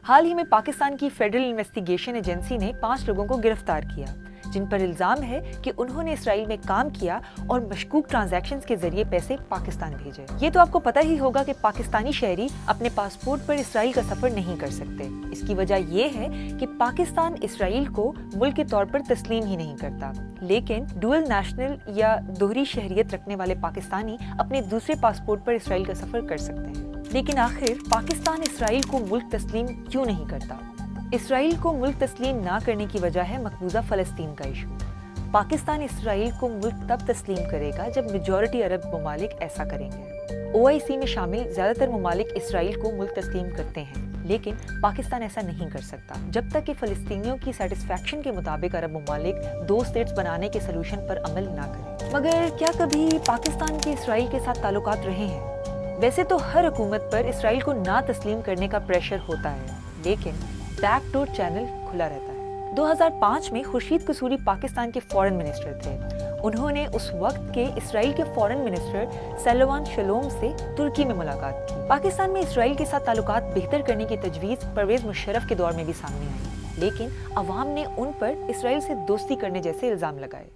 حال ہی میں پاکستان کی فیڈرل انویسٹیگیشن ایجنسی نے 5 لوگوں کو گرفتار کیا جن پر الزام ہے کہ انہوں نے اسرائیل میں کام کیا اور مشکوک ٹرانزیکشنز کے ذریعے پیسے پاکستان بھیجے۔ یہ تو آپ کو پتہ ہی ہوگا کہ پاکستانی شہری اپنے پاسپورٹ پر اسرائیل کا سفر نہیں کر سکتے۔ اس کی وجہ یہ ہے کہ پاکستان اسرائیل کو ملک کے طور پر تسلیم ہی نہیں کرتا، لیکن ڈوئل نیشنل یا دوہری شہریت رکھنے والے پاکستانی اپنے دوسرے پاسپورٹ پر اسرائیل کا سفر کر سکتے ہیں۔ لیکن آخر پاکستان اسرائیل کو ملک تسلیم کیوں نہیں کرتا؟ اسرائیل کو ملک تسلیم نہ کرنے کی وجہ ہے مقبوضہ فلسطین کا ایشو۔ پاکستان اسرائیل کو ملک تب تسلیم کرے گا جب میجورٹی عرب ممالک ایسا کریں گے۔ OIC میں شامل زیادہ تر ممالک اسرائیل کو ملک تسلیم کرتے ہیں، لیکن پاکستان ایسا نہیں کر سکتا جب تک کہ فلسطینیوں کی سیٹسفیکشن کے مطابق عرب ممالک 2 اسٹیٹس بنانے کے سلوشن پر عمل نہ کریں۔ مگر کیا کبھی پاکستان کے اسرائیل کے ساتھ تعلقات رہے ہیں؟ ویسے تو ہر حکومت پر اسرائیل کو نہ تسلیم کرنے کا پریشر ہوتا ہے، لیکن بیک ڈور چینل کھلا رہتا ہے۔ 2005 میں خورشید قصوری پاکستان کے فورن منسٹر تھے۔ انہوں نے اس وقت کے اسرائیل کے فورن منسٹر سلوان شلوم سے ترکی میں ملاقات کی۔ پاکستان میں اسرائیل کے ساتھ تعلقات بہتر کرنے کی تجویز پرویز مشرف کے دور میں بھی سامنے آئی، لیکن عوام نے ان پر اسرائیل سے دوستی کرنے جیسے الزام لگائے۔